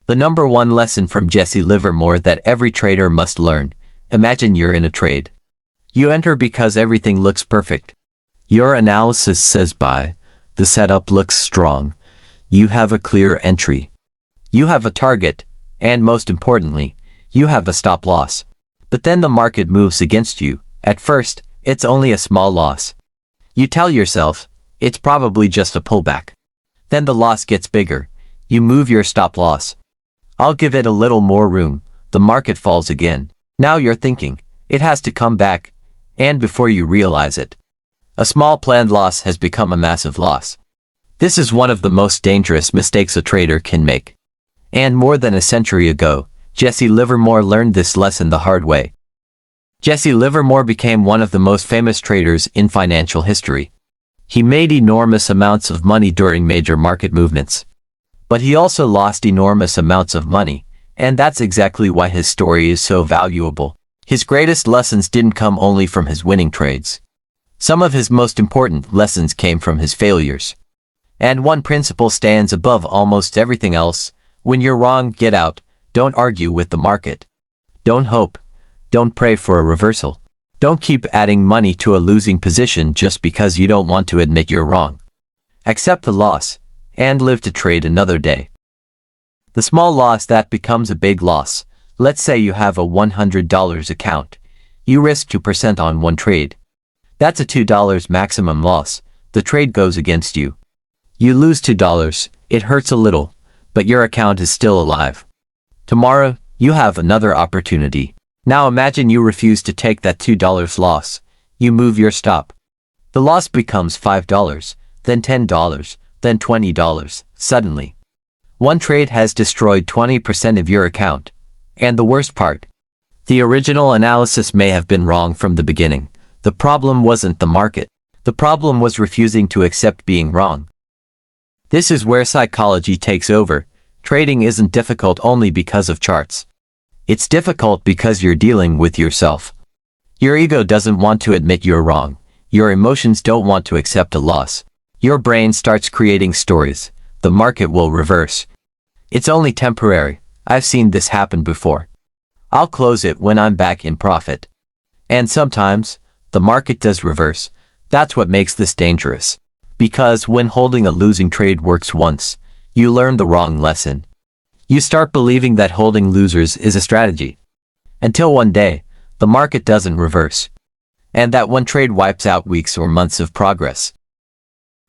The number one lesson from Jesse Livermore that every trader must learn. Imagine you're in a trade. You enter because everything looks perfect. Your analysis says buy. The setup looks strong. You have a clear entry. You have a target, and most importantly, you have a stop loss. But then the market moves against you. At first, it's only a small loss. You tell yourself, it's probably just a pullback. Then the loss gets bigger. You move your stop loss. I'll give it a little more room. The market falls again. Now you're thinking, it has to come back. And before you realize it, a small planned loss has become a massive loss. This is one of the most dangerous mistakes a trader can make. And more than a century ago, Jesse Livermore learned this lesson the hard way. Jesse Livermore became one of the most famous traders in financial history. He made enormous amounts of money during major market movements. But he also lost enormous amounts of money, and that's exactly why his story is so valuable. His greatest lessons didn't come only from his winning trades. Some of his most important lessons came from his failures. And one principle stands above almost everything else. When you're wrong, get out. Don't argue with the market. Don't hope. Don't pray for a reversal. Don't keep adding money to a losing position just because you don't want to admit you're wrong. Accept the loss, and live to trade another day. The small loss that becomes a big loss. Let's say you have a $100 account. You risk 2% on one trade. That's a $2 maximum loss. The trade goes against you. You lose $2. It hurts a little, but your account is still alive. Tomorrow, you have another opportunity. Now imagine you refuse to take that $2 loss. You move your stop. The loss becomes $5, then $10, then $20. Suddenly, one trade has destroyed 20% of your account. And the worst part, the original analysis may have been wrong from the beginning. The problem wasn't the market. The problem was refusing to accept being wrong. This is where psychology takes over. Trading isn't difficult only because of charts. It's difficult because you're dealing with yourself. Your ego doesn't want to admit you're wrong. Your emotions don't want to accept a loss. Your brain starts creating stories. The market will reverse. It's only temporary. I've seen this happen before. I'll close it when I'm back in profit. And sometimes, the market does reverse. That's what makes this dangerous. Because when holding a losing trade works once, you learn the wrong lesson. You start believing that holding losers is a strategy. Until one day, the market doesn't reverse. And that one trade wipes out weeks or months of progress.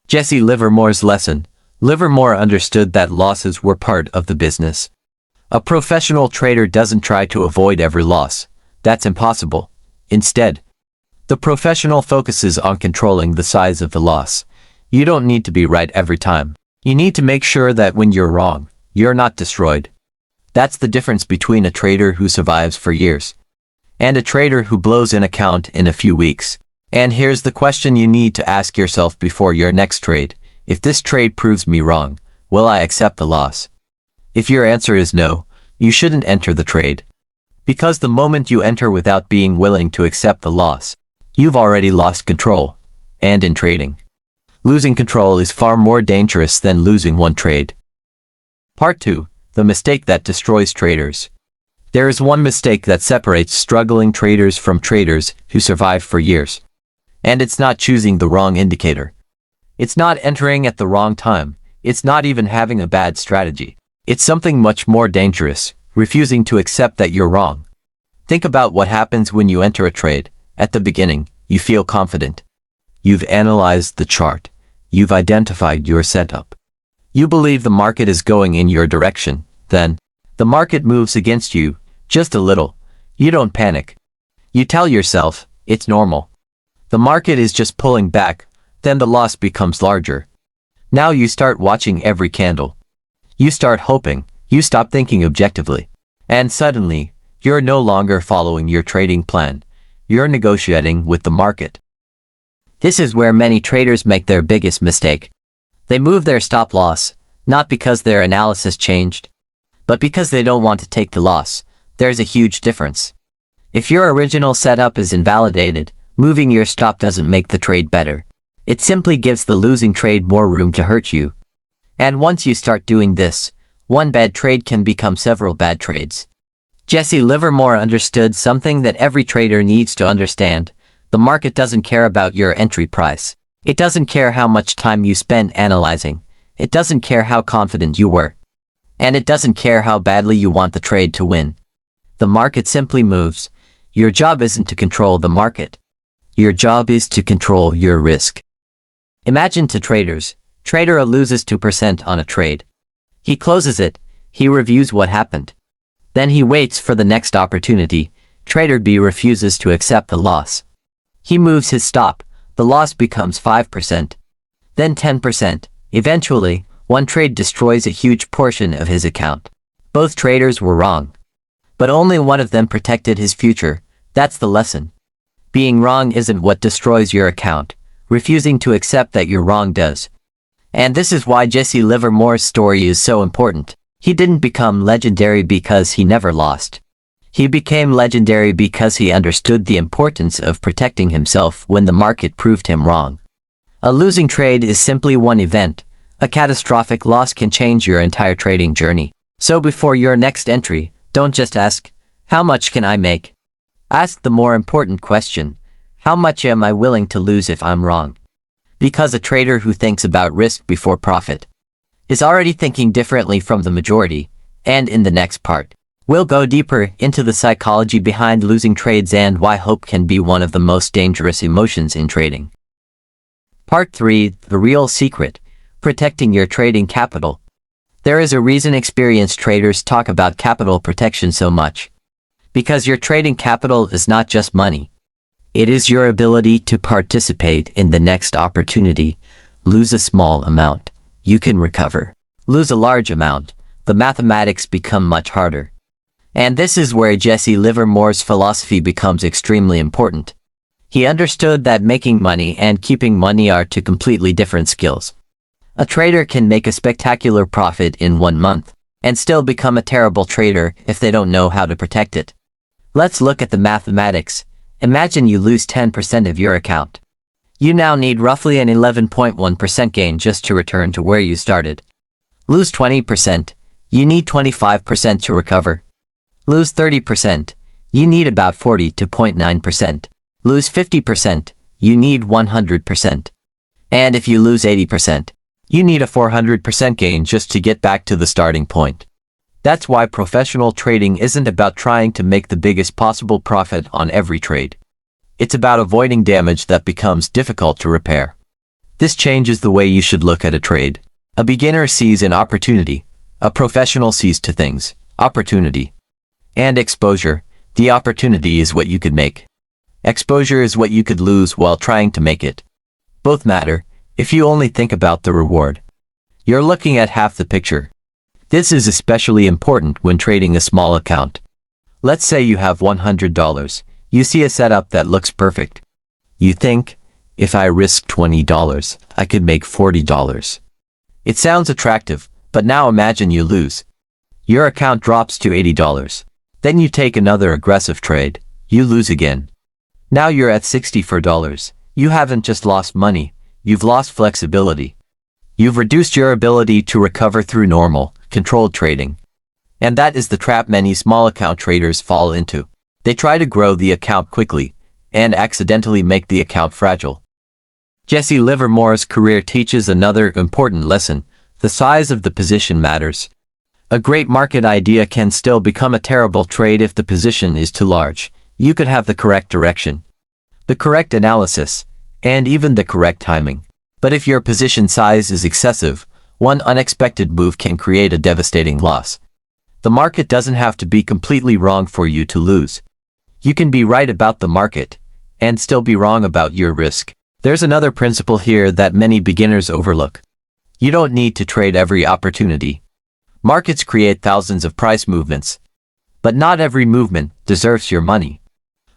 Jesse Livermore's lesson. Livermore understood that losses were part of the business. A professional trader doesn't try to avoid every loss. That's impossible. Instead, the professional focuses on controlling the size of the loss. You don't need to be right every time. You need to make sure that when you're wrong, you're not destroyed. That's the difference between a trader who survives for years and a trader who blows an account in a few weeks. And here's the question you need to ask yourself before your next trade. If this trade proves me wrong, will I accept the loss? If your answer is no, you shouldn't enter the trade. Because the moment you enter without being willing to accept the loss, you've already lost control. And in trading, losing control is far more dangerous than losing one trade. Part 2. The mistake that destroys traders. There is one mistake that separates struggling traders from traders who survive for years. And it's not choosing the wrong indicator. It's not entering at the wrong time. It's not even having a bad strategy. It's something much more dangerous, refusing to accept that you're wrong. Think about what happens when you enter a trade. At the beginning, you feel confident. You've analyzed the chart. You've identified your setup. You believe the market is going in your direction. Then, the market moves against you, just a little. You don't panic. You tell yourself, it's normal. The market is just pulling back. Then the loss becomes larger. Now you start watching every candle. You start hoping. You stop thinking objectively. And suddenly, you're no longer following your trading plan. You're negotiating with the market. This is where many traders make their biggest mistake. They move their stop loss, not because their analysis changed, but because they don't want to take the loss. There's a huge difference. If your original setup is invalidated, moving your stop doesn't make the trade better. It simply gives the losing trade more room to hurt you. And once you start doing this, One bad trade can become several bad trades. Jesse Livermore understood something that every trader needs to understand. The market doesn't care about your entry price. It doesn't care how much time you spend analyzing. It doesn't care how confident you were. And it doesn't care how badly you want the trade to win. The market simply moves. Your job isn't to control the market. Your job is to control your risk. Imagine two traders. Trader A loses 2% on a trade. He closes it. He reviews what happened. Then he waits for the next opportunity. Trader B refuses to accept the loss. He moves his stop. The loss becomes 5%. Then 10%. Eventually, one trade destroys a huge portion of his account. Both traders were wrong. But only one of them protected his future. That's the lesson. Being wrong isn't what destroys your account. Refusing to accept that you're wrong does. And this is why Jesse Livermore's story is so important. He didn't become legendary because he never lost. He became legendary because he understood the importance of protecting himself when the market proved him wrong. A losing trade is simply one event. A catastrophic loss can change your entire trading journey. So before your next entry, don't just ask, how much can I make? Ask the more important question, how much am I willing to lose if I'm wrong? Because a trader who thinks about risk before profit is already thinking differently from the majority, and in the next part, we'll go deeper into the psychology behind losing trades and why hope can be one of the most dangerous emotions in trading. Part 3, the real secret, protecting your trading capital. There is a reason experienced traders talk about capital protection so much. Because your trading capital is not just money. It is your ability to participate in the next opportunity. Lose a small amount, you can recover. Lose a large amount, the mathematics become much harder. And this is where Jesse Livermore's philosophy becomes extremely important. He understood that making money and keeping money are two completely different skills. A trader can make a spectacular profit in 1 month, and still become a terrible trader if they don't know how to protect it. Let's look at the mathematics. Imagine you lose 10% of your account. You now need roughly an 11.1% gain just to return to where you started. Lose 20%, you need 25% to recover. Lose 30%, you need about 40.9%. Lose 50%, you need 100%. And if you lose 80%, you need a 400% gain just to get back to the starting point. That's why professional trading isn't about trying to make the biggest possible profit on every trade. It's about avoiding damage that becomes difficult to repair. This changes the way you should look at a trade. A beginner sees an opportunity. A professional sees two things, opportunity and exposure. The opportunity is what you could make. Exposure is what you could lose while trying to make it. Both matter if you only think about the reward. You're looking at half the picture. This is especially important when trading a small account. Let's say you have $100. You see a setup that looks perfect. You think, if I risk $20, I could make $40. It sounds attractive, but now imagine you lose. Your account drops to $80. Then you take another aggressive trade. You lose again. Now you're at $64. You haven't just lost money, you've lost flexibility. You've reduced your ability to recover through normal, controlled trading. And that is the trap many small account traders fall into. They try to grow the account quickly, and accidentally make the account fragile. Jesse Livermore's career teaches another important lesson. The size of the position matters. A great market idea can still become a terrible trade if the position is too large. You could have the correct direction, the correct analysis, and even the correct timing. But if your position size is excessive, one unexpected move can create a devastating loss. The market doesn't have to be completely wrong for you to lose. You can be right about the market, and still be wrong about your risk. There's another principle here that many beginners overlook. You don't need to trade every opportunity. Markets create thousands of price movements. But not every movement deserves your money.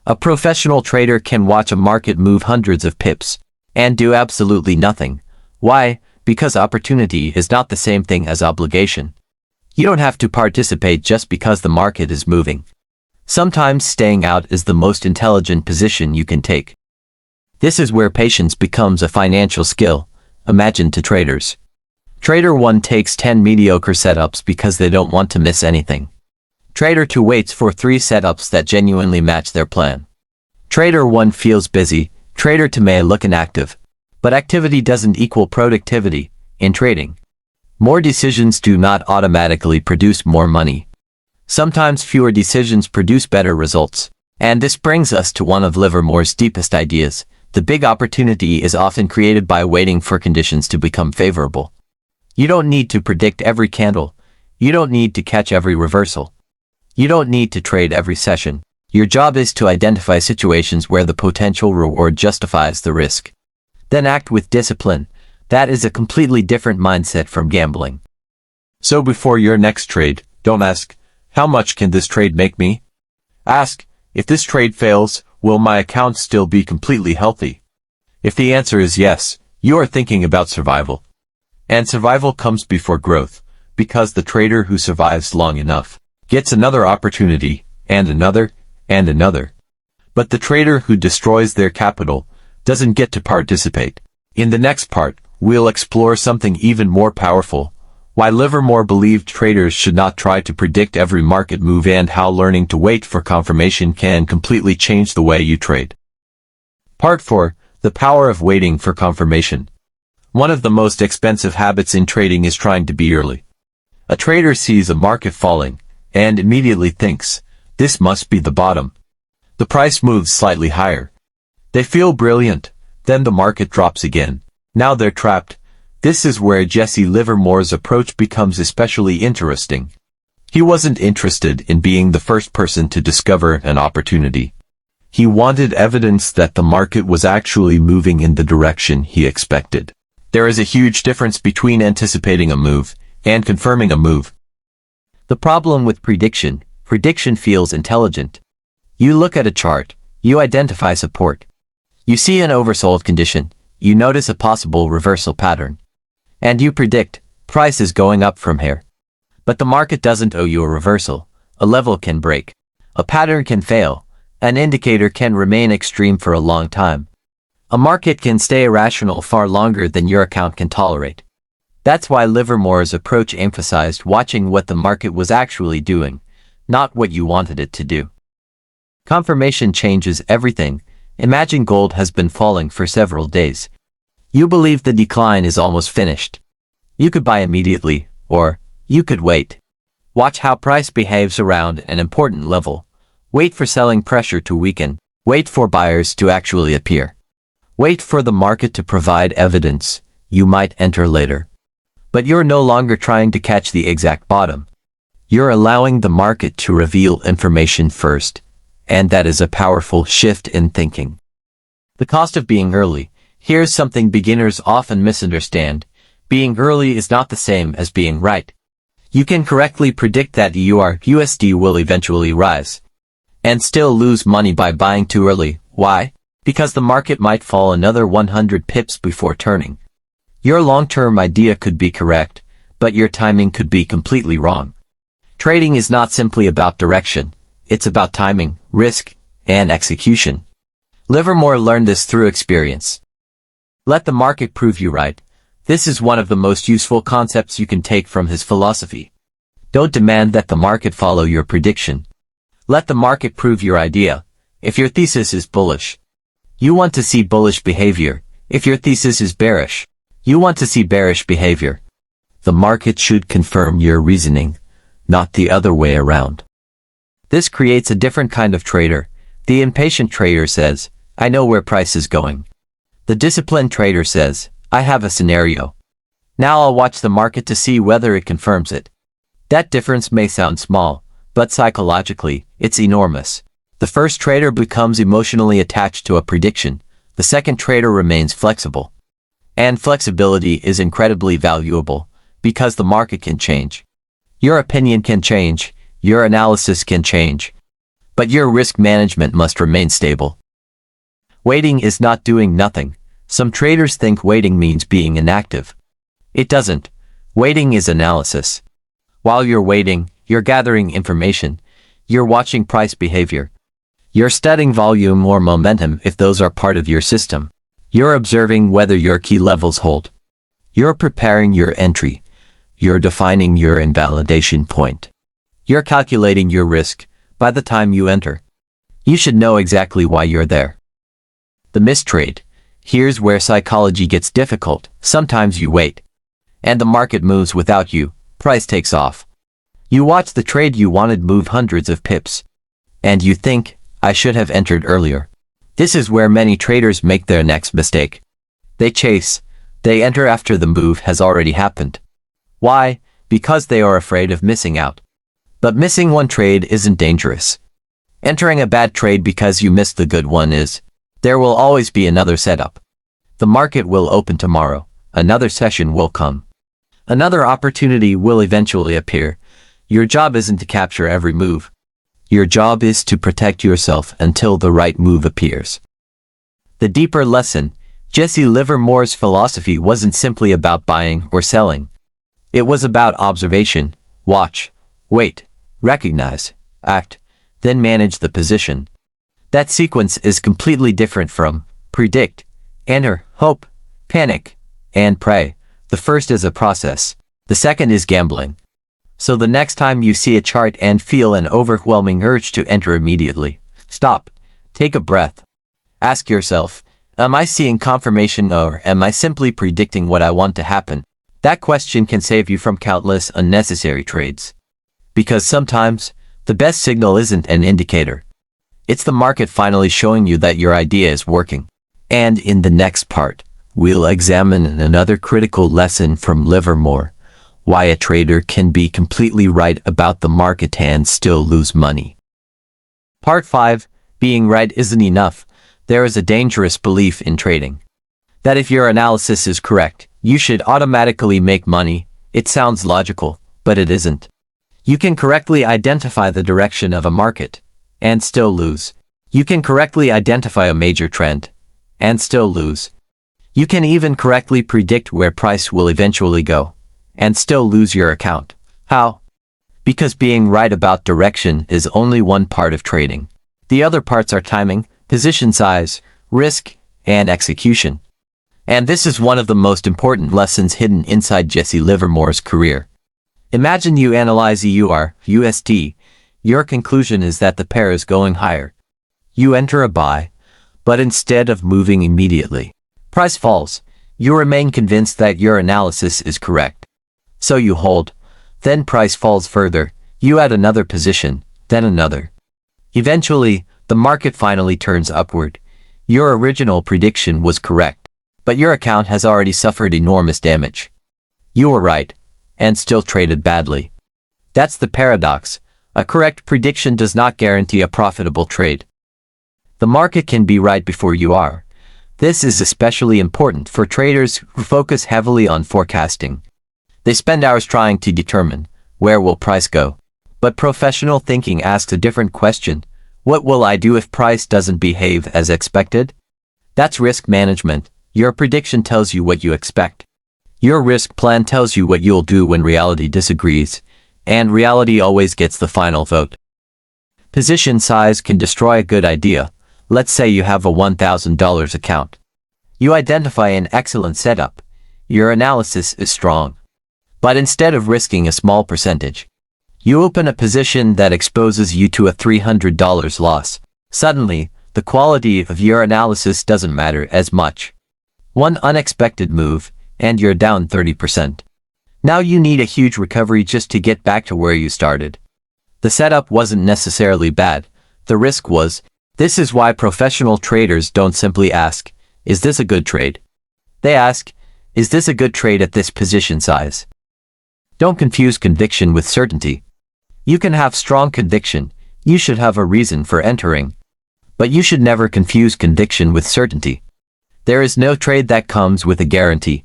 A professional trader can watch a market move hundreds of pips, and do absolutely nothing. Why? Because opportunity is not the same thing as obligation. You don't have to participate just because the market is moving. Sometimes staying out is the most intelligent position you can take. This is where patience becomes a financial skill. Imagine two traders. Trader 1 takes 10 mediocre setups because they don't want to miss anything. Trader 2 waits for 3 setups that genuinely match their plan. Trader 1 feels busy, Trader 2 may look inactive. But activity doesn't equal productivity in trading. More decisions do not automatically produce more money. Sometimes fewer decisions produce better results. And this brings us to one of Livermore's deepest ideas. The big opportunity is often created by waiting for conditions to become favorable. You don't need to predict every candle. You don't need to catch every reversal. You don't need to trade every session. Your job is to identify situations where the potential reward justifies the risk. Then act with discipline. That is a completely different mindset from gambling. So before your next trade, don't ask, how much can this trade make me? Ask, if this trade fails, will my account still be completely healthy? If the answer is yes, you are thinking about survival. And survival comes before growth, because the trader who survives long enough gets another opportunity, and another, and another. But the trader who destroys their capital doesn't get to participate. In the next part, we'll explore something even more powerful, why Livermore believed traders should not try to predict every market move and how learning to wait for confirmation can completely change the way you trade. Part 4. The power of waiting for confirmation. One of the most expensive habits in trading is trying to be early. A trader sees a market falling, and immediately thinks, this must be the bottom. The price moves slightly higher. They feel brilliant, then the market drops again. Now they're trapped. This is where Jesse Livermore's approach becomes especially interesting. He wasn't interested in being the first person to discover an opportunity. He wanted evidence that the market was actually moving in the direction he expected. There is a huge difference between anticipating a move and confirming a move. The problem with prediction feels intelligent. You look at a chart, you identify support. You see an oversold condition, you notice a possible reversal pattern. And you predict, price is going up from here. But the market doesn't owe you a reversal. A level can break. A pattern can fail. An indicator can remain extreme for a long time. A market can stay irrational far longer than your account can tolerate. That's why Livermore's approach emphasized watching what the market was actually doing, not what you wanted it to do. Confirmation changes everything. Imagine gold has been falling for several days. You believe the decline is almost finished. You could buy immediately, or you could wait. Watch how price behaves around an important level. Wait for selling pressure to weaken. Wait for buyers to actually appear. Wait for the market to provide evidence. You might enter later. But you're no longer trying to catch the exact bottom. You're allowing the market to reveal information first. And that is a powerful shift in thinking. The cost of being early. Here's something beginners often misunderstand. Being early is not the same as being right. You can correctly predict that USD will eventually rise. And still lose money by buying too early. Why? Because the market might fall another 100 pips before turning. Your long-term idea could be correct, but your timing could be completely wrong. Trading is not simply about direction. It's about timing, risk, and execution. Livermore learned this through experience. Let the market prove you right. This is one of the most useful concepts you can take from his philosophy. Don't demand that the market follow your prediction. Let the market prove your idea. If your thesis is bullish, you want to see bullish behavior. If your thesis is bearish, you want to see bearish behavior. The market should confirm your reasoning, not the other way around. This creates a different kind of trader. The impatient trader says, I know where price is going. The disciplined trader says, I have a scenario. Now I'll watch the market to see whether it confirms it. That difference may sound small, but psychologically, it's enormous. The first trader becomes emotionally attached to a prediction. The second trader remains flexible. And flexibility is incredibly valuable, because the market can change. Your opinion can change, your analysis can change. But your risk management must remain stable. Waiting is not doing nothing. Some traders think waiting means being inactive. It doesn't. Waiting is analysis. While you're waiting, you're gathering information. You're watching price behavior. You're studying volume or momentum if those are part of your system. You're observing whether your key levels hold. You're preparing your entry. You're defining your invalidation point. You're calculating your risk by the time you enter. You should know exactly why you're there. The missed trade. Here's where psychology gets difficult. Sometimes you wait, and the market moves without you. Price takes off. You watch the trade you wanted move hundreds of pips, and you think, I should have entered earlier. This is where many traders make their next mistake. They chase. They enter after the move has already happened. Why? Because they are afraid of missing out. But missing one trade isn't dangerous. Entering a bad trade because you missed the good one is. There will always be another setup. The market will open tomorrow. Another session will come. Another opportunity will eventually appear. Your job isn't to capture every move. Your job is to protect yourself until the right move appears. The deeper lesson, Jesse Livermore's philosophy wasn't simply about buying or selling. It was about observation, watch, wait, recognize, act, then manage the position. That sequence is completely different from predict, enter, hope, panic, and pray. The first is a process. The second is gambling. So the next time you see a chart and feel an overwhelming urge to enter immediately, stop, take a breath. Ask yourself, am I seeing confirmation or am I simply predicting what I want to happen? That question can save you from countless unnecessary trades. Because sometimes, the best signal isn't an indicator. It's the market finally showing you that your idea is working. And in the next part, we'll examine another critical lesson from Livermore: why a trader can be completely right about the market and still lose money. Part 5. Being right isn't enough. There is a dangerous belief in trading that if your analysis is correct, you should automatically make money. It sounds logical, but it isn't. You can correctly identify the direction of a market and still lose. You can correctly identify a major trend and still lose. You can even correctly predict where price will eventually go and still lose your account. How? Because being right about direction is only one part of trading. The other parts are timing, position size, risk, and execution. And this is one of the most important lessons hidden inside Jesse Livermore's career. Imagine you analyze EUR/USD. Your conclusion is that the pair is going higher. You enter a buy, but instead of moving immediately, price falls. You remain convinced that your analysis is correct. So you hold. Then price falls further. You add another position, then another. Eventually, the market finally turns upward. Your original prediction was correct, but your account has already suffered enormous damage. You were right, and still traded badly. That's the paradox. A correct prediction does not guarantee a profitable trade. The market can be right before you are. This is especially important for traders who focus heavily on forecasting. They spend hours trying to determine, where will price go? But professional thinking asks a different question. What will I do if price doesn't behave as expected? That's risk management. Your prediction tells you what you expect. Your risk plan tells you what you'll do when reality disagrees, and reality always gets the final vote. Position size can destroy a good idea. Let's say you have a $1,000 account. You identify an excellent setup. Your analysis is strong. But instead of risking a small percentage, you open a position that exposes you to a $300 loss. Suddenly, the quality of your analysis doesn't matter as much. One unexpected move, and you're down 30%. Now you need a huge recovery just to get back to where you started. The setup wasn't necessarily bad. The risk was. This is why professional traders don't simply ask, is this a good trade? They ask, is this a good trade at this position size? Don't confuse conviction with certainty. You can have strong conviction. You should have a reason for entering. But you should never confuse conviction with certainty. There is no trade that comes with a guarantee.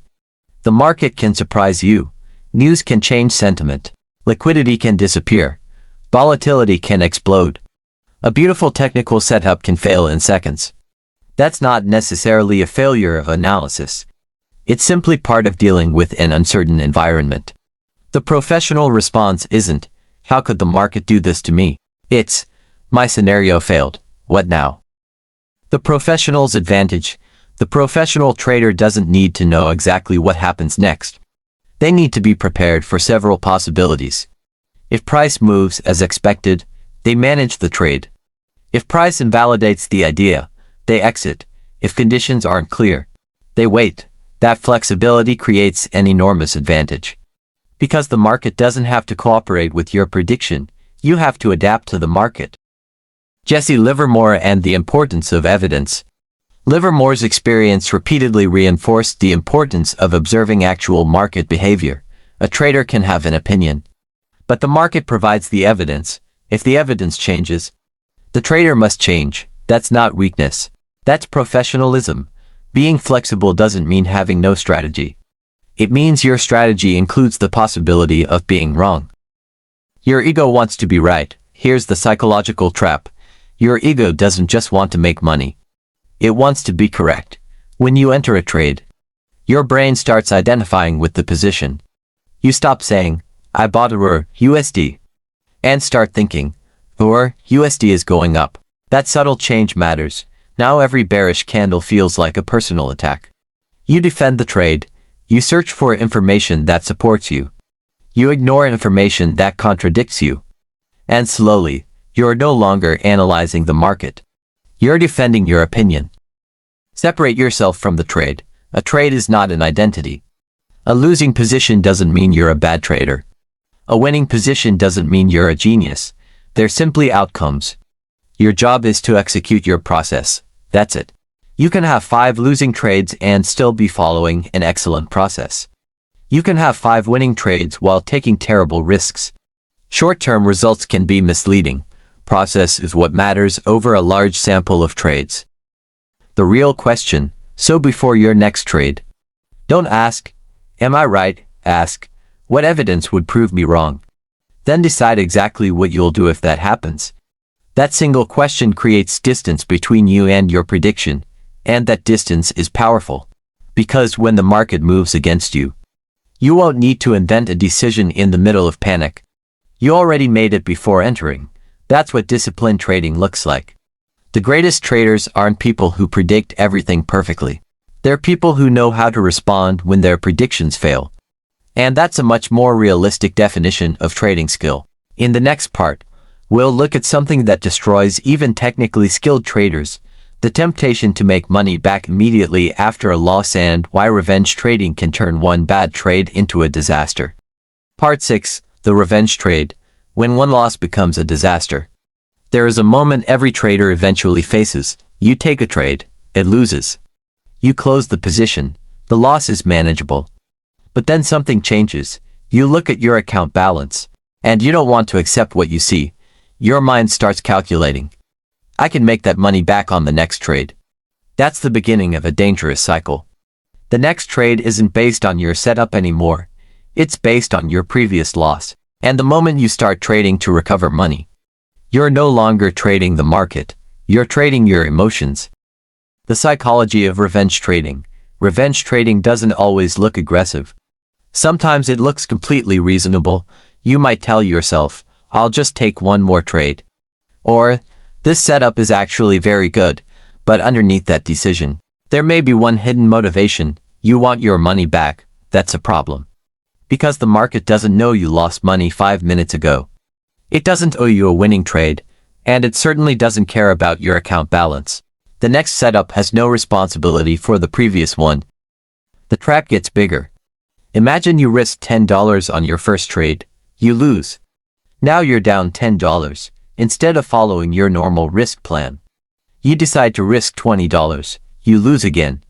The market can surprise you. News can change sentiment. Liquidity can disappear. Volatility can explode. A beautiful technical setup can fail in seconds. That's not necessarily a failure of analysis. It's simply part of dealing with an uncertain environment. The professional response isn't, how could the market do this to me? It's, my scenario failed. What now? The professional's advantage, The professional trader doesn't need to know exactly what happens next. They need to be prepared for several possibilities. If price moves as expected, they manage the trade. If price invalidates the idea, they exit. If conditions aren't clear, they wait. That flexibility creates an enormous advantage. Because the market doesn't have to cooperate with your prediction, you have to adapt to the market. Jesse Livermore and the importance of evidence. Livermore's experience repeatedly reinforced the importance of observing actual market behavior. A trader can have an opinion, but the market provides the evidence. If the evidence changes, the trader must change. That's not weakness. That's professionalism. Being flexible doesn't mean having no strategy. It means your strategy includes the possibility of being wrong. Your ego wants to be right. Here's the psychological trap. Your ego doesn't just want to make money. It wants to be correct. When you enter a trade, your brain starts identifying with the position. You stop saying, I bought USD, and start thinking, USD is going up. That subtle change matters. Now every bearish candle feels like a personal attack. You defend the trade. You search for information that supports you. You ignore information that contradicts you. And slowly, you're no longer analyzing the market. You're defending your opinion. Separate yourself from the trade. A trade is not an identity. A losing position doesn't mean you're a bad trader. A winning position doesn't mean you're a genius. They're simply outcomes. Your job is to execute your process. That's it. You can have 5 losing trades and still be following an excellent process. You can have 5 winning trades while taking terrible risks. Short-term results can be misleading. Process is what matters over a large sample of trades. The real question, so before your next trade, don't ask, am I right? Ask, what evidence would prove me wrong? Then decide exactly what you'll do if that happens. That single question creates distance between you and your prediction, and that distance is powerful. Because when the market moves against you, you won't need to invent a decision in the middle of panic. You already made it before entering. That's what disciplined trading looks like. The greatest traders aren't people who predict everything perfectly. They're people who know how to respond when their predictions fail. And that's a much more realistic definition of trading skill. In the next part, we'll look at something that destroys even technically skilled traders, the temptation to make money back immediately after a loss and why revenge trading can turn one bad trade into a disaster. Part 6, the revenge trade, when one loss becomes a disaster. There is a moment every trader eventually faces. You take a trade, it loses. You close the position, the loss is manageable. But then something changes. You look at your account balance, and you don't want to accept what you see. Your mind starts calculating. I can make that money back on the next trade. That's the beginning of a dangerous cycle. The next trade isn't based on your setup anymore. It's based on your previous loss. And the moment you start trading to recover money, you're no longer trading the market. You're trading your emotions. The psychology of revenge trading. Revenge trading doesn't always look aggressive. Sometimes it looks completely reasonable. You might tell yourself, I'll just take one more trade. Or, this setup is actually very good, but underneath that decision, there may be one hidden motivation. You want your money back. That's a problem. Because the market doesn't know you lost money 5 minutes ago. It doesn't owe you a winning trade, and it certainly doesn't care about your account balance. The next setup has no responsibility for the previous one. The trap gets bigger. Imagine you risked $10 on your first trade. You lose. Now you're down $10. Instead of following your normal risk plan, you decide to risk $20. You lose again.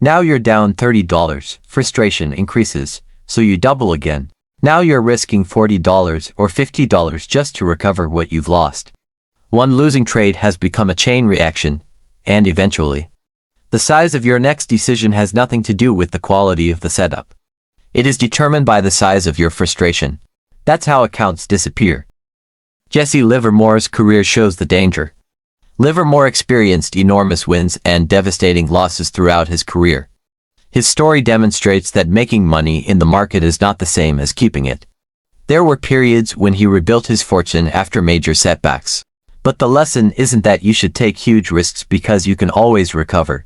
Now you're down $30. Frustration increases, so you double again. Now you're risking $40 or $50 just to recover what you've lost. One losing trade has become a chain reaction, and eventually, the size of your next decision has nothing to do with the quality of the setup. It is determined by the size of your frustration. That's how accounts disappear. Jesse Livermore's career shows the danger. Livermore experienced enormous wins and devastating losses throughout his career. His story demonstrates that making money in the market is not the same as keeping it. There were periods when he rebuilt his fortune after major setbacks. But the lesson isn't that you should take huge risks because you can always recover.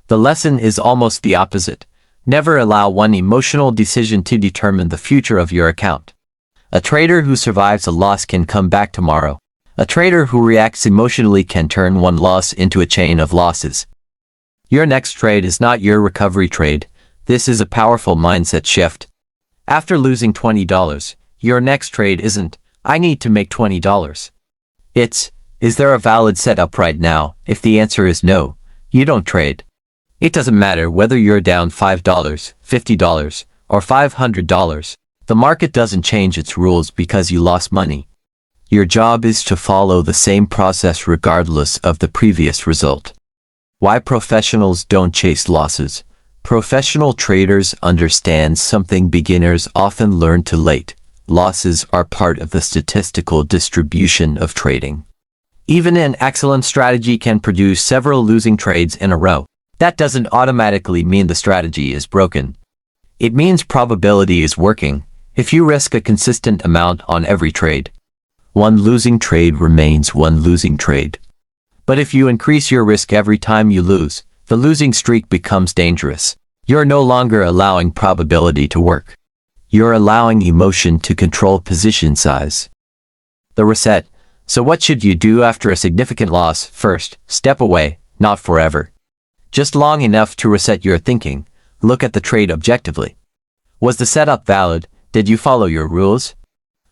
The lesson is almost the opposite. Never allow one emotional decision to determine the future of your account. A trader who survives a loss can come back tomorrow. A trader who reacts emotionally can turn one loss into a chain of losses. Your next trade is not your recovery trade. This is a powerful mindset shift. After losing $20, your next trade isn't, I need to make $20. It's, is there a valid setup right now? If the answer is no, you don't trade. It doesn't matter whether you're down $5, $50, or $500. The market doesn't change its rules because you lost money. Your job is to follow the same process regardless of the previous result. Why professionals don't chase losses? Professional traders understand something beginners often learn too late. Losses are part of the statistical distribution of trading. Even an excellent strategy can produce several losing trades in a row. That doesn't automatically mean the strategy is broken. It means probability is working. If you risk a consistent amount on every trade, one losing trade remains one losing trade. But if you increase your risk every time you lose, the losing streak becomes dangerous. You're no longer allowing probability to work. You're allowing emotion to control position size. The reset. So what should you do after a significant loss? First, step away, not forever. Just long enough to reset your thinking. Look at the trade objectively. Was the setup valid? Did you follow your rules?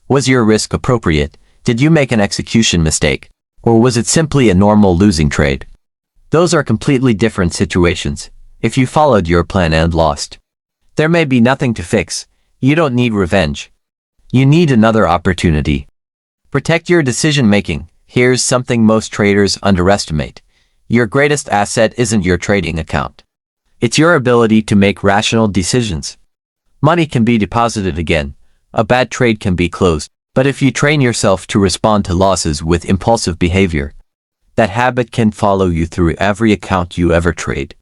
Was your risk appropriate? Did you make an execution mistake? Or was it simply a normal losing trade? Those are completely different situations. If you followed your plan and lost, there may be nothing to fix. You don't need revenge. You need another opportunity. Protect your decision-making. Here's something most traders underestimate. Your greatest asset isn't your trading account. It's your ability to make rational decisions. Money can be deposited again. A bad trade can be closed. But if you train yourself to respond to losses with impulsive behavior, that habit can follow you through every account you ever trade.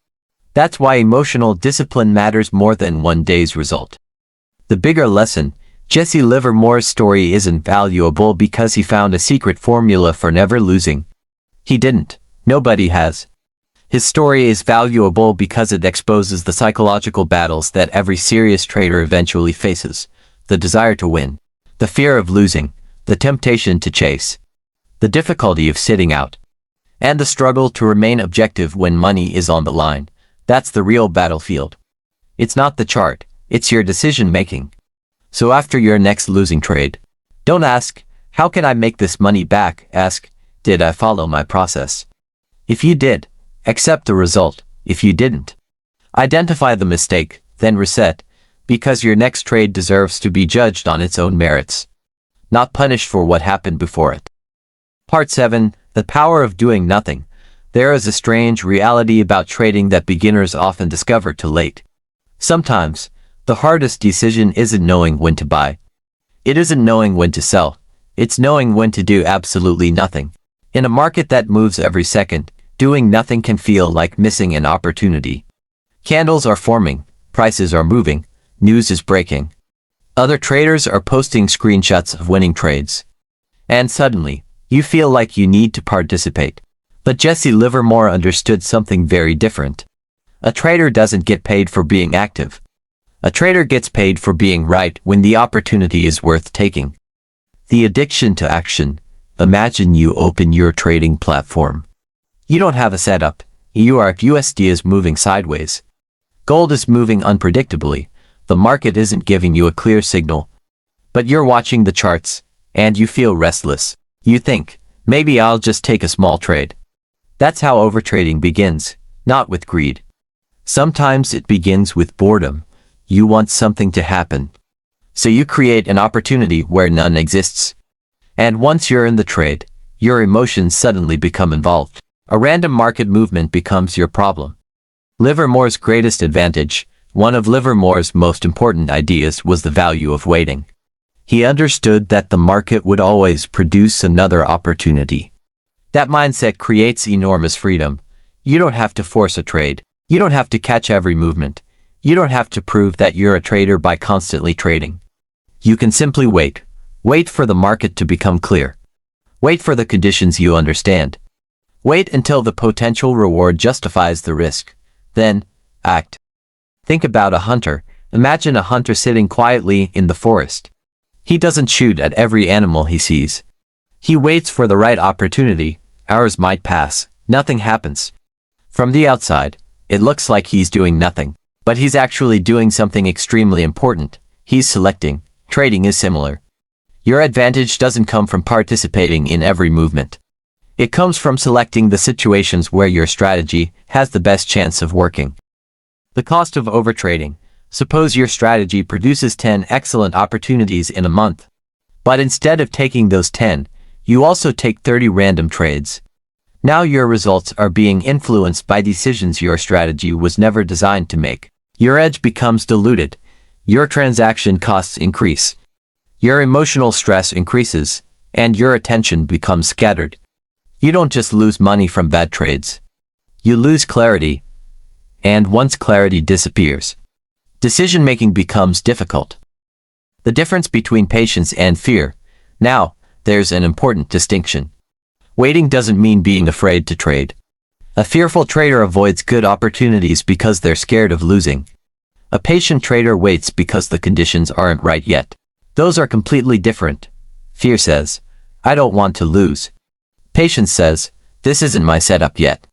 That's why emotional discipline matters more than one day's result. The bigger lesson, Jesse Livermore's story isn't valuable because he found a secret formula for never losing. He didn't. Nobody has. His story is valuable because it exposes the psychological battles that every serious trader eventually faces. The desire to win, the fear of losing, the temptation to chase, the difficulty of sitting out, and the struggle to remain objective when money is on the line. That's the real battlefield. It's not the chart, it's your decision-making. So after your next losing trade, don't ask, how can I make this money back? Ask, did I follow my process? If you did, accept the result. If you didn't, identify the mistake, then reset, because your next trade deserves to be judged on its own merits, not punished for what happened before it. Part 7, The Power of Doing Nothing. There is a strange reality about trading that beginners often discover too late. Sometimes, the hardest decision isn't knowing when to buy. It isn't knowing when to sell. It's knowing when to do absolutely nothing. In a market that moves every second, doing nothing can feel like missing an opportunity. Candles are forming, prices are moving, news is breaking. Other traders are posting screenshots of winning trades. And suddenly, you feel like you need to participate. But Jesse Livermore understood something very different. A trader doesn't get paid for being active. A trader gets paid for being right when the opportunity is worth taking. The addiction to action. Imagine you open your trading platform. You don't have a setup. USD is moving sideways. Gold is moving unpredictably. The market isn't giving you a clear signal. But you're watching the charts, and you feel restless. You think, maybe I'll just take a small trade. That's how overtrading begins, not with greed. Sometimes it begins with boredom. You want something to happen. So you create an opportunity where none exists. And once you're in the trade, your emotions suddenly become involved. A random market movement becomes your problem. Livermore's greatest advantage, one of Livermore's most important ideas, was the value of waiting. He understood that the market would always produce another opportunity. That mindset creates enormous freedom. You don't have to force a trade. You don't have to catch every movement. You don't have to prove that you're a trader by constantly trading. You can simply wait. Wait for the market to become clear. Wait for the conditions you understand. Wait until the potential reward justifies the risk. Then, act. Think about a hunter. Imagine a hunter sitting quietly in the forest. He doesn't shoot at every animal he sees. He waits for the right opportunity. Hours might pass. Nothing happens. From the outside, it looks like he's doing nothing. But he's actually doing something extremely important. He's selecting. Trading is similar. Your advantage doesn't come from participating in every movement. It comes from selecting the situations where your strategy has the best chance of working. The cost of overtrading. Suppose your strategy produces 10 excellent opportunities in a month. But instead of taking those 10, you also take 30 random trades. Now your results are being influenced by decisions your strategy was never designed to make. Your edge becomes diluted. Your transaction costs increase. Your emotional stress increases, and your attention becomes scattered. You don't just lose money from bad trades. You lose clarity, and once clarity disappears, decision-making becomes difficult. The difference between patience and fear. Now, there's an important distinction. Waiting doesn't mean being afraid to trade. A fearful trader avoids good opportunities because they're scared of losing. A patient trader waits because the conditions aren't right yet. Those are completely different. Fear says, I don't want to lose. Patience says, this isn't my setup yet.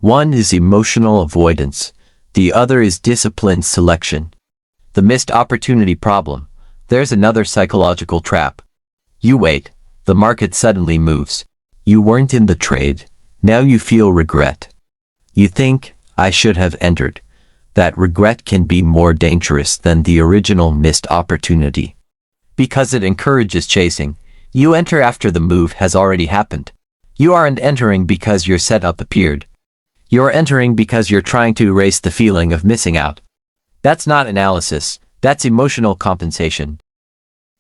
One is emotional avoidance. The other is disciplined selection. The missed opportunity problem. There's another psychological trap. You wait. The market suddenly moves. You weren't in the trade. Now you feel regret. You think, I should have entered. That regret can be more dangerous than the original missed opportunity. Because it encourages chasing, you enter after the move has already happened. You aren't entering because your setup appeared. You're entering because you're trying to erase the feeling of missing out. That's not analysis, that's emotional compensation.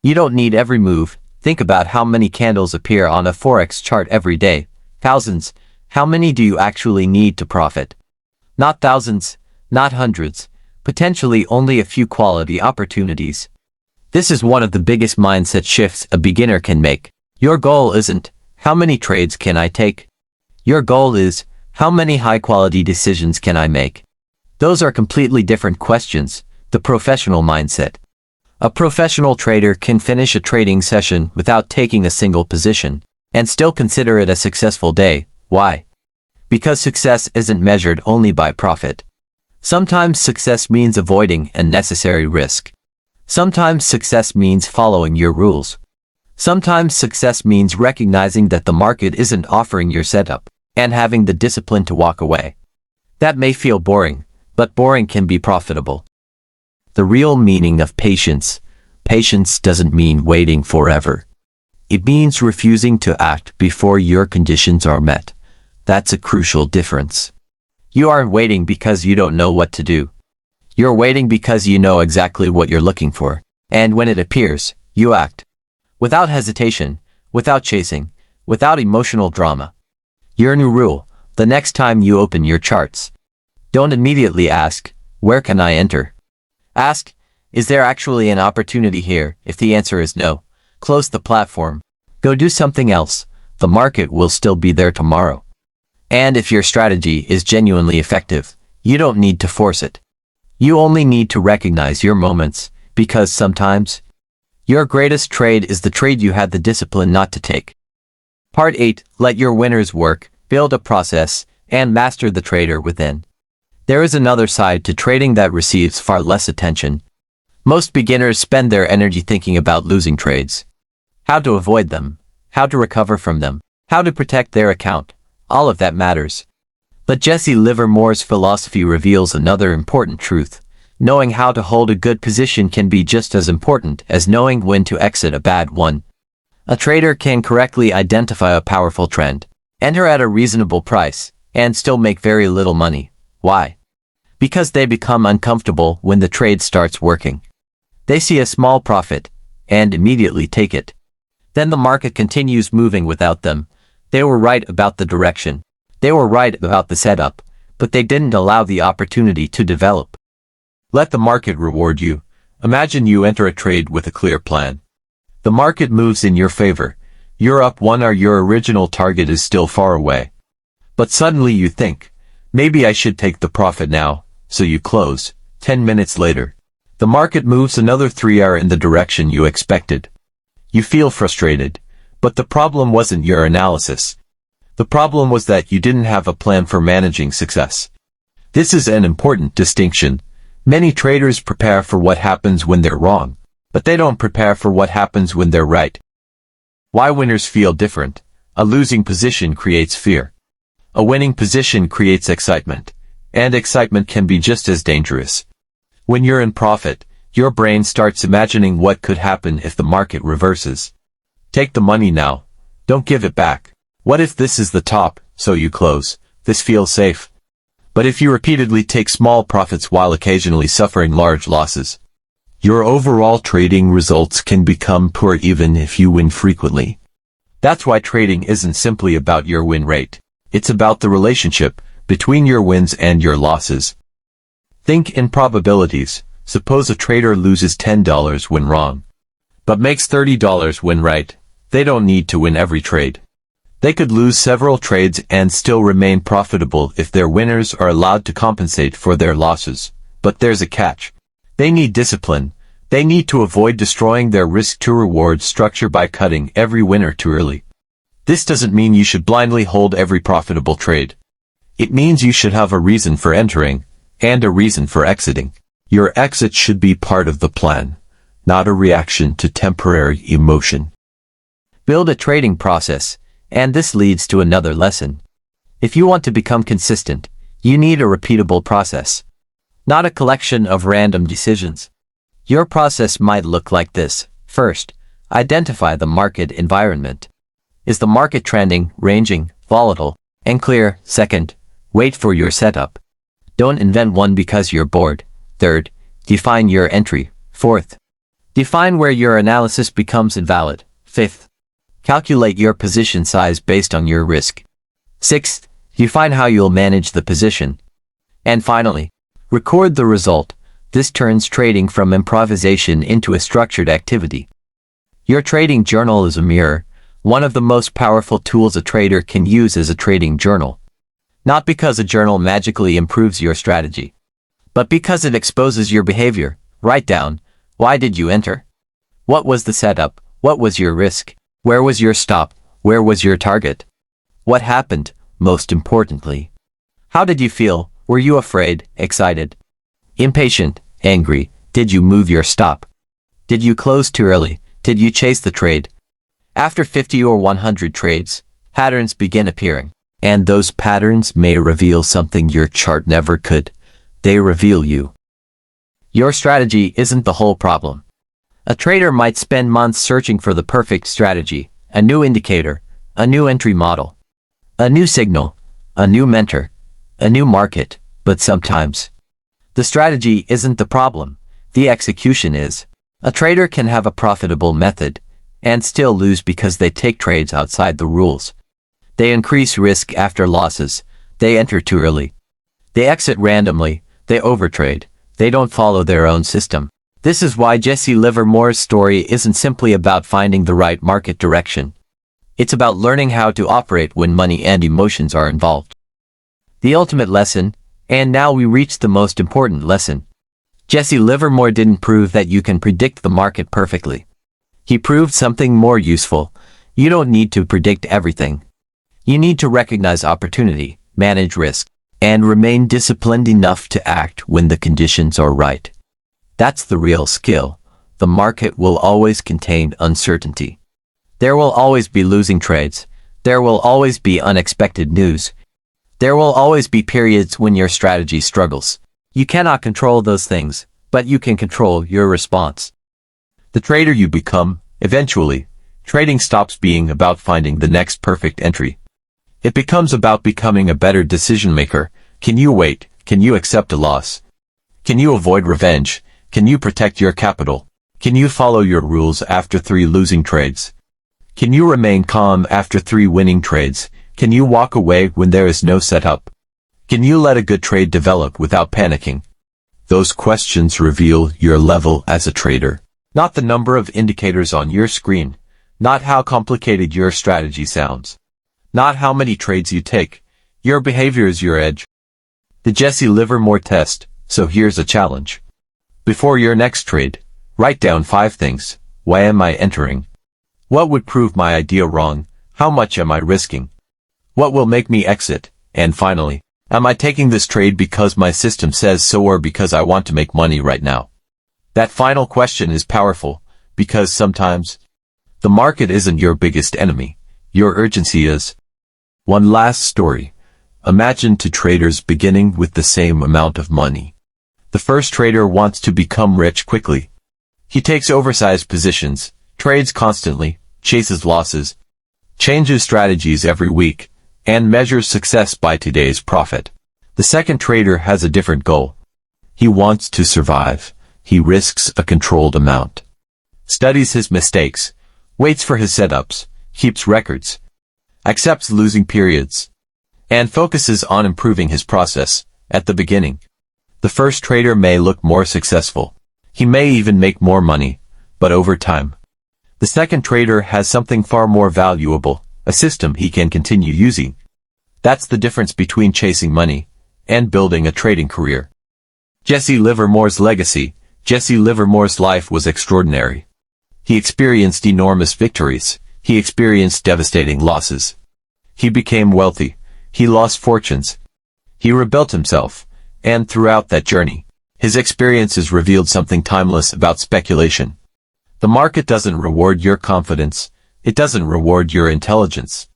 You don't need every move. Think about how many candles appear on a Forex chart every day. Thousands. How many do you actually need to profit? Not thousands, not hundreds, potentially only a few quality opportunities. This is one of the biggest mindset shifts a beginner can make. Your goal isn't, how many trades can I take? Your goal is, how many high-quality decisions can I make? Those are completely different questions. The professional mindset. A professional trader can finish a trading session without taking a single position, and still consider it a successful day. Why? Because success isn't measured only by profit. Sometimes success means avoiding unnecessary risk. Sometimes success means following your rules. Sometimes success means recognizing that the market isn't offering your setup, and having the discipline to walk away. That may feel boring, but boring can be profitable. The real meaning of patience. Patience doesn't mean waiting forever. It means refusing to act before your conditions are met. That's a crucial difference. You aren't waiting because you don't know what to do. You're waiting because you know exactly what you're looking for, and when it appears, you act. Without hesitation, without chasing, without emotional drama. Your new rule, the next time you open your charts. Don't immediately ask, where can I enter? Ask, is there actually an opportunity here? If the answer is no, close the platform. Go do something else. The market will still be there tomorrow. And if your strategy is genuinely effective, you don't need to force it. You only need to recognize your moments, because sometimes, your greatest trade is the trade you had the discipline not to take. Part 8. Let your winners work, build a process, and master the trader within. There is another side to trading that receives far less attention. Most beginners spend their energy thinking about losing trades. How to avoid them, how to recover from them, how to protect their account. All of that matters. But Jesse Livermore's philosophy reveals another important truth. Knowing how to hold a good position can be just as important as knowing when to exit a bad one. A trader can correctly identify a powerful trend, enter at a reasonable price, and still make very little money. Why? Because they become uncomfortable when the trade starts working. They see a small profit, and immediately take it. Then the market continues moving without them. They were right about the direction. They were right about the setup, but they didn't allow the opportunity to develop. Let the market reward you. Imagine you enter a trade with a clear plan. The market moves in your favor. You're up one or your original target is still far away. But suddenly you think, maybe I should take the profit now. so you close. 10 minutes later, the market moves another 3 hours in the direction you expected. You feel frustrated, but the problem wasn't your analysis. The problem was that you didn't have a plan for managing success. This is an important distinction. Many traders prepare for what happens when they're wrong, but they don't prepare for what happens when they're right. Why winners feel different. A losing position creates fear. A winning position creates excitement, and excitement can be just as dangerous. When you're in profit, your brain starts imagining what could happen if the market reverses. Take the money now. Don't give it back. What if this is the top, so you close? This feels safe. But if you repeatedly take small profits while occasionally suffering large losses, your overall trading results can become poor even if you win frequently. That's why trading isn't simply about your win rate. It's about the relationship between your wins and your losses. Think in probabilities. Suppose a trader loses $10 when wrong, but makes $30 when right. They don't need to win every trade. They could lose several trades and still remain profitable if their winners are allowed to compensate for their losses. But there's a catch. They need discipline. They need to avoid destroying their risk-to-reward structure by cutting every winner too early. This doesn't mean you should blindly hold every profitable trade. It means you should have a reason for entering, and a reason for exiting. Your exit should be part of the plan, not a reaction to temporary emotion. Build a trading process, and this leads to another lesson. If you want to become consistent, you need a repeatable process, not a collection of random decisions. Your process might look like this. First, identify the market environment. Is the market trending, ranging, volatile, and clear? Second, wait for your setup. Don't invent one because you're bored. Third, define your entry. Fourth, define where your analysis becomes invalid. Fifth, calculate your position size based on your risk. Sixth, define how you'll manage the position. And finally, record the result. This turns trading from improvisation into a structured activity. Your trading journal is a mirror. One of the most powerful tools a trader can use is a trading journal. Not because a journal magically improves your strategy, but because it exposes your behavior. Write down, why did you enter? What was the setup? What was your risk? Where was your stop? Where was your target? What happened, most importantly? How did you feel? Were you afraid, excited, impatient, angry? Did you move your stop? Did you close too early? Did you chase the trade? After 50 or 100 trades, patterns begin appearing. And those patterns may reveal something your chart never could. They reveal you. Your strategy isn't the whole problem. A trader might spend months searching for the perfect strategy, a new indicator, a new entry model, a new signal, a new mentor, a new market, but sometimes the strategy isn't the problem, the execution is. A trader can have a profitable method and still lose because they take trades outside the rules. They increase risk after losses. They enter too early. They exit randomly. They overtrade. They don't follow their own system. This is why Jesse Livermore's story isn't simply about finding the right market direction. It's about learning how to operate when money and emotions are involved. The ultimate lesson, and now we reach the most important lesson. Jesse Livermore didn't prove that you can predict the market perfectly. He proved something more useful. You don't need to predict everything. You need to recognize opportunity, manage risk, and remain disciplined enough to act when the conditions are right. That's the real skill. The market will always contain uncertainty. There will always be losing trades. There will always be unexpected news. There will always be periods when your strategy struggles. You cannot control those things, but you can control your response. The trader you become, eventually, trading stops being about finding the next perfect entry. It becomes about becoming a better decision maker. Can you wait? Can you accept a loss? Can you avoid revenge? Can you protect your capital? Can you follow your rules after 3 losing trades? Can you remain calm after 3 winning trades? Can you walk away when there is no setup? Can you let a good trade develop without panicking? Those questions reveal your level as a trader, not the number of indicators on your screen, not how complicated your strategy sounds, not how many trades you take. Your behavior is your edge. The Jesse Livermore test. So here's a challenge. Before your next trade, write down 5 things. Why am I entering? What would prove my idea wrong? How much am I risking? What will make me exit? And finally, am I taking this trade because my system says so or because I want to make money right now? That final question is powerful, because sometimes the market isn't your biggest enemy. Your urgency is. One last story. Imagine 2 traders beginning with the same amount of money. The first trader wants to become rich quickly. He takes oversized positions, trades constantly, chases losses, changes strategies every week, and measures success by today's profit. The second trader has a different goal. He wants to survive. He risks a controlled amount, studies his mistakes, waits for his setups, keeps records, accepts losing periods, and focuses on improving his process. At the beginning, the first trader may look more successful. He may even make more money, but over time, the second trader has something far more valuable, a system he can continue using. That's the difference between chasing money and building a trading career. Jesse Livermore's legacy. Jesse Livermore's life was extraordinary. He experienced enormous victories. He experienced devastating losses. He became wealthy. He lost fortunes. He rebuilt himself, and throughout that journey, his experiences revealed something timeless about speculation. The market doesn't reward your confidence. It doesn't reward your intelligence.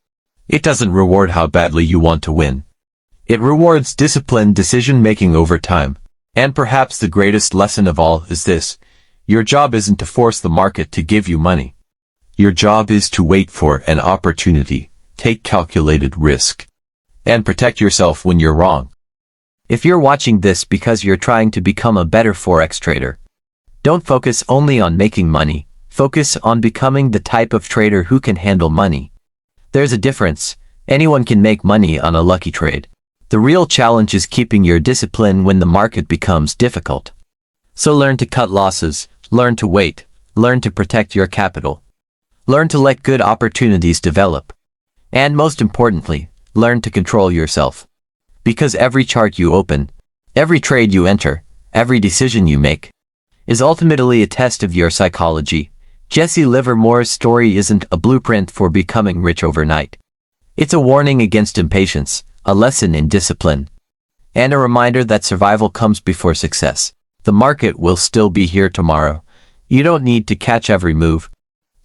It doesn't reward how badly you want to win. It rewards disciplined decision-making over time. And perhaps the greatest lesson of all is this: your job isn't to force the market to give you money. Your job is to wait for an opportunity, take calculated risk, and protect yourself when you're wrong. If you're watching this because you're trying to become a better Forex trader, don't focus only on making money. Focus on becoming the type of trader who can handle money. There's a difference. Anyone can make money on a lucky trade. The real challenge is keeping your discipline when the market becomes difficult. So learn to cut losses, learn to wait, learn to protect your capital. Learn to let good opportunities develop. And most importantly, learn to control yourself. Because every chart you open, every trade you enter, every decision you make, is ultimately a test of your psychology. Jesse Livermore's story isn't a blueprint for becoming rich overnight. It's a warning against impatience, a lesson in discipline, and a reminder that survival comes before success. The market will still be here tomorrow. You don't need to catch every move.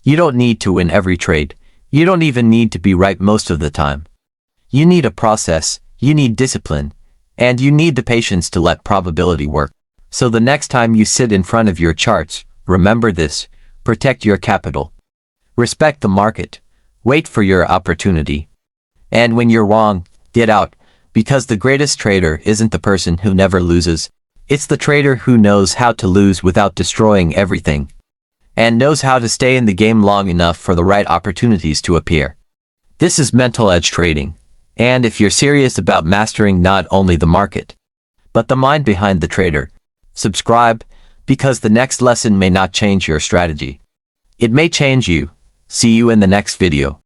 You don't need to win every trade. You don't even need to be right most of the time. You need a process, you need discipline, and you need the patience to let probability work. So the next time you sit in front of your charts, remember this: protect your capital. Respect the market. Wait for your opportunity. And when you're wrong, get out, because the greatest trader isn't the person who never loses. It's the trader who knows how to lose without destroying everything, and knows how to stay in the game long enough for the right opportunities to appear. This is mental edge trading, and if you're serious about mastering not only the market, but the mind behind the trader, subscribe, because the next lesson may not change your strategy. It may change you. See you in the next video.